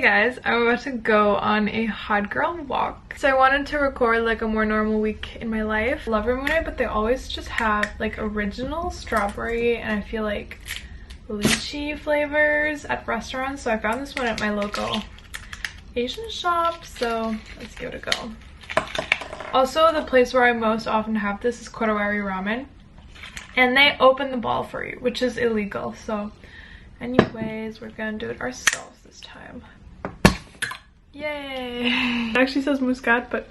guys, I'm about to go on a hot girl walk. So I wanted to record like a more normal week in my life. Love Lemonade, but they always just have like original strawberry and I feel like lychee flavors at restaurants. So I found this one at my local Asian shop, so let's give it a go. Also, the place where I most often have this is Kodawari Ramen, and they open the ball for you, which is illegal. So anyways, we're gonna do it ourselves this time. Yay! It actually says muscat, but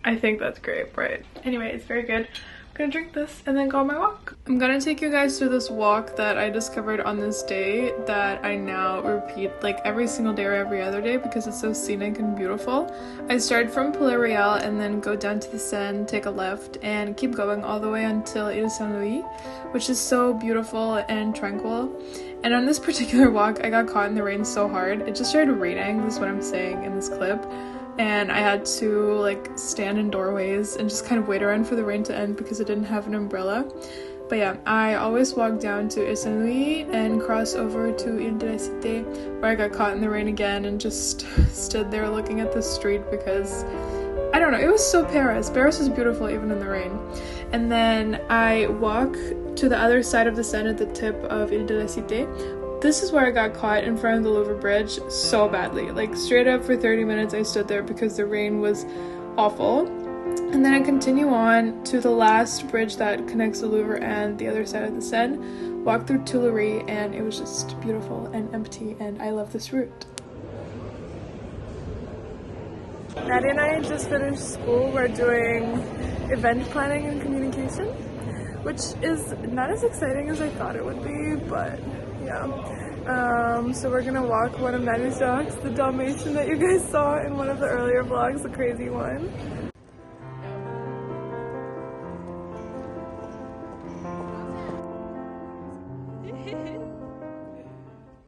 I think that's grape, right? Anyway, it's very good. I'm gonna drink this and then go on my walk. I'm gonna take you guys through this walk that I discovered on this day that I now repeat like every single day or every other day because it's so scenic and beautiful. I started from Palais Royal and then go down to the Seine, take a left, and keep going all the way until Ile Saint-Louis, which is so beautiful and tranquil. And on this particular walk, I got caught in the rain so hard. It just started raining, this is what I'm saying in this clip. And I had to like stand in doorways and just kind of wait around for the rain to end because I didn't have an umbrella. But yeah, I always walk down to Ile Saint-Louis and cross over to Ile de la Cité, where I got caught in the rain again and just stood there looking at the street because, I don't know, it was so Paris. Paris is beautiful even in the rain. And then I walk to the other side of the Seine at the tip of Ile de la Cité. This is where I got caught in front of the Louvre Bridge so badly. Like straight up for 30 minutes I stood there because the rain was awful. And then I continue on to the last bridge that connects the Louvre and the other side of the Seine, walk through Tuileries, and it was just beautiful and empty, and I love this route. Nadia and I just finished school. We're doing event planning and communication, which is not as exciting as I thought it would be, but yeah. So we're gonna walk one of Nadia's dogs, the Dalmatian that you guys saw in one of the earlier vlogs, the crazy one.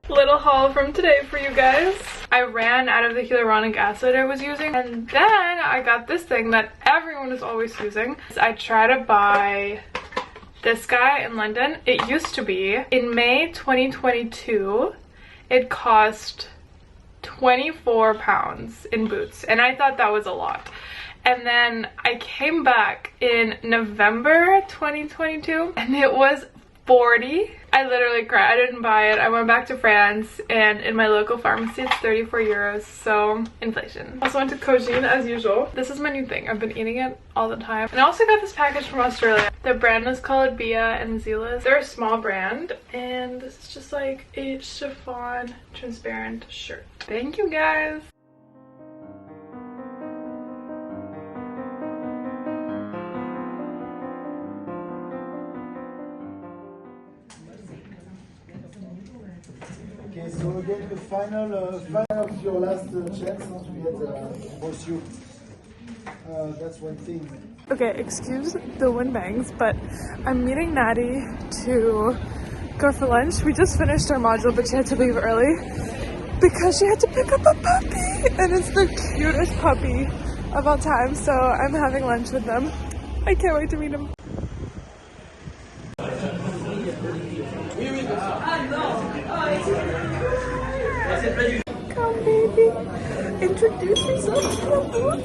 Little haul from today for you guys. I ran out of the hyaluronic acid I was using, and then I got this thing that everyone is always using. I tried to buy this guy in London. It used to be in May 2022 it cost £24 in Boots, and I thought that was a lot. And then I came back in November 2022 and it was 40. I literally cried. I didn't buy it. I went back to France, and in my local pharmacy it's 34 euros, so inflation. Also went to Cogine as usual. This is my new thing. I've been eating it all the time. And I also got this package from Australia. The brand is called Bia and Zilas. They're a small brand, and this is just like a chiffon transparent shirt. Thank you guys. Okay, so again, the final of your last chance to get brochure. That's one thing. Okay, excuse the wind bangs, but I'm meeting Natty to go for lunch. We just finished our module, but she had to leave early because she had to pick up a puppy, and it's the cutest puppy of all time. So I'm having lunch with them. I can't wait to meet him. Come, baby. Introduce yourself. Oh my god.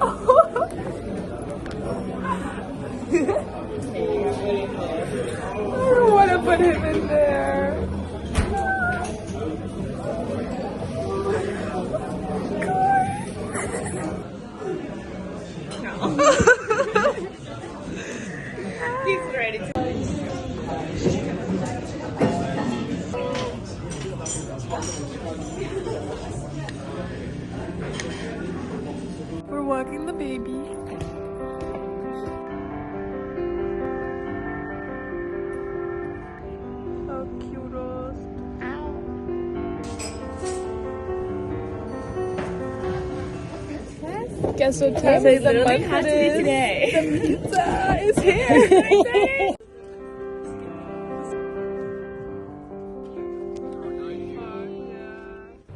Oh. I don't want to put him in there. He's ready to. We're walking the baby. How cute. Guess what time of the month it is? Today. The pizza is here.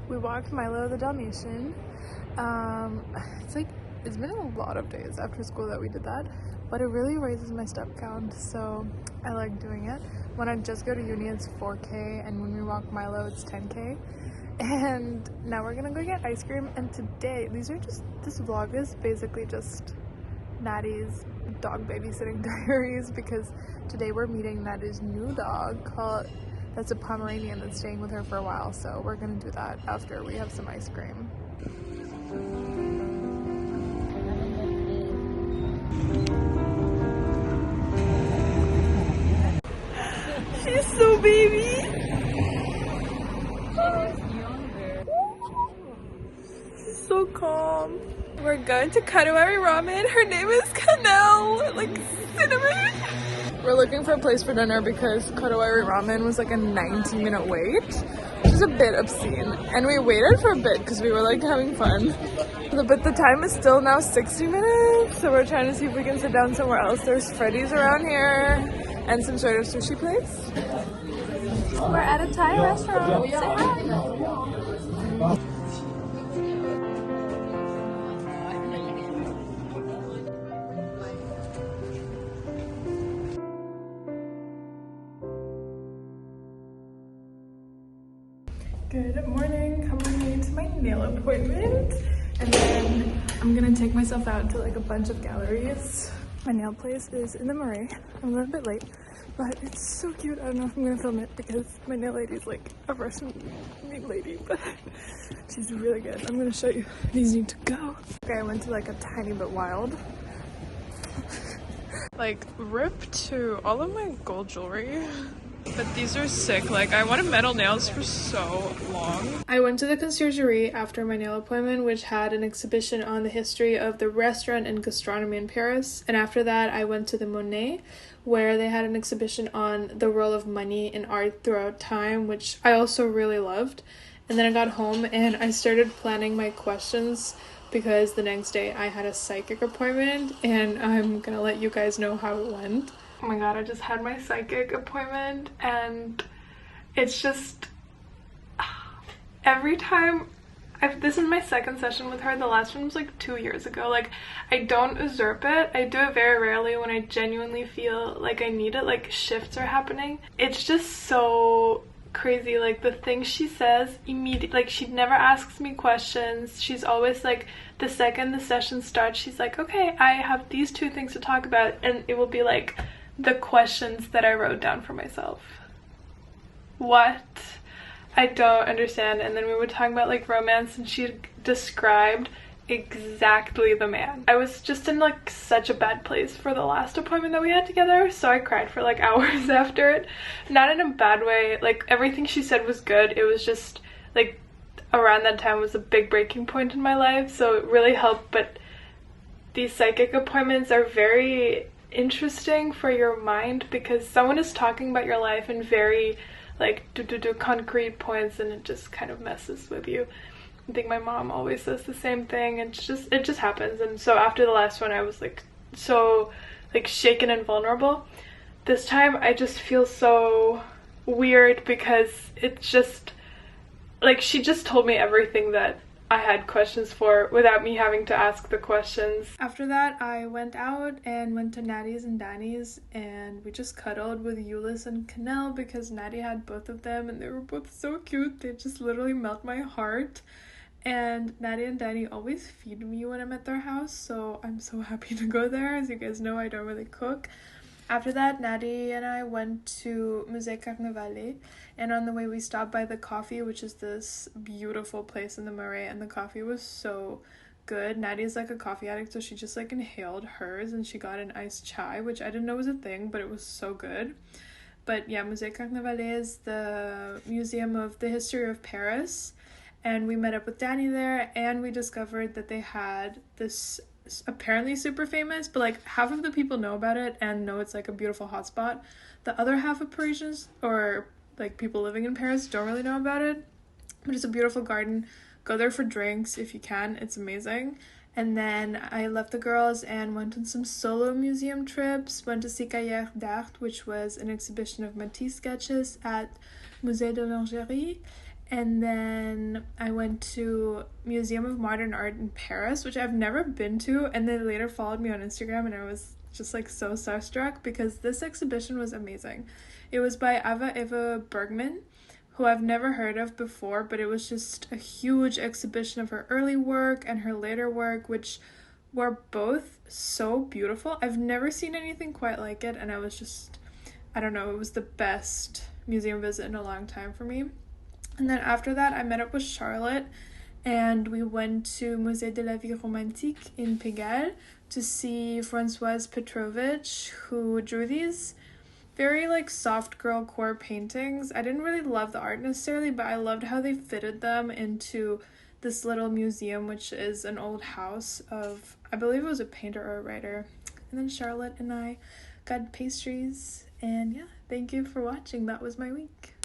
We walked Milo the Dalmatian. It's been a lot of days after school that we did that, but it really raises my step count, so I like doing it. When I just go to uni, it's 4K, and when we walk Milo, it's 10K. And now we're gonna go get ice cream, and today, this vlog is basically just Natty's dog babysitting diaries, because today we're meeting Natty's new dog that's a Pomeranian that's staying with her for a while, so we're gonna do that after we have some ice cream. She's so baby. She's so calm. We're going to Karuari Ramen. Her name is Canel, like cinnamon. We're looking for a place for dinner because Karuari Ramen was like a 19-minute wait, which is a bit obscene. And we waited for a bit because we were like having fun. But the time is still now 60 minutes, so we're trying to see if we can sit down somewhere else. There's Freddy's around here and some sort of sushi place. We're at a Thai restaurant. Say hi. Good morning, come with me to my nail appointment, and then I'm gonna take myself out to like a bunch of galleries. My nail place is in the Marais. I'm a little bit late, but it's so cute. I don't know if I'm gonna film it because my nail lady's like a Russian lady, but she's really good. I'm gonna show you. These need to go. Okay, I went to like a tiny bit wild. Like rip to all of my gold jewelry. But these are sick. Like, I wanted metal nails for so long. I went to the conciergerie after my nail appointment, which had an exhibition on the history of the restaurant and gastronomy in Paris. And after that, I went to the Monet, where they had an exhibition on the role of money in art throughout time, which I also really loved. And then I got home and I started planning my questions because the next day I had a psychic appointment, and I'm gonna let you guys know how it went. Oh my god, I just had my psychic appointment, and it's just every time this is my second session with her. The last one was like 2 years ago. Like, I don't usurp it. I do it very rarely when I genuinely feel like I need it, like shifts are happening. It's just so crazy. Like, the things she says immediately, like, she never asks me questions. She's always like, the second the session starts, she's like, okay, I have these 2 things to talk about, and it will be like the questions that I wrote down for myself. What? I don't understand. And then we were talking about like romance, and she described exactly the man. I was just in like such a bad place for the last appointment that we had together, so I cried for like hours after it. Not in a bad way, like everything she said was good. It was just like around that time was a big breaking point in my life, so it really helped. But these psychic appointments are very interesting for your mind because someone is talking about your life in very like concrete points, and it just kind of messes with you. I think my mom always says the same thing, and it just happens. And so after the last one, I was like so like shaken and vulnerable. This time I just feel so weird because it's just like she just told me everything that I had questions for without me having to ask the questions. After that, I went out and went to Natty's and Danny's, and we just cuddled with Ulyss and Canel because Natty had both of them, and they were both so cute. They just literally melt my heart. And Natty and Danny always feed me when I'm at their house, so I'm so happy to go there. As you guys know, I don't really cook. After that, Natty and I went to Musée Carnavalet, and on the way we stopped by the coffee, which is this beautiful place in the Marais, and the coffee was so good. Natty's like a coffee addict, so she just like inhaled hers, and she got an iced chai, which I didn't know was a thing, but it was so good. But yeah, Musée Carnavalet is the museum of the history of Paris, and we met up with Danny there, and we discovered that they had this apparently super famous, but like half of the people know about it and know it's like a beautiful hotspot. The other half of Parisians, or like people living in Paris, don't really know about it, but it's a beautiful garden. Go there for drinks if you can, it's amazing. And then I left the girls and went on some solo museum trips. Went to Cahiers d'Art, which was an exhibition of Matisse sketches at Musée de l'Orangerie. And then I went to Museum of Modern Art in Paris, which I've never been to, and they later followed me on Instagram, and I was just like so starstruck because this exhibition was amazing. It was by Eva Bergman, who I've never heard of before, but it was just a huge exhibition of her early work and her later work, which were both so beautiful. I've never seen anything quite like it, and I was just, I don't know, it was the best museum visit in a long time for me. And then after that, I met up with Charlotte, and we went to Musée de la Vie Romantique in Pigalle to see Françoise Petrovich, who drew these very like soft girl core paintings. I didn't really love the art necessarily, but I loved how they fitted them into this little museum, which is an old house of, I believe it was a painter or a writer. And then Charlotte and I got pastries, and yeah, thank you for watching. That was my week.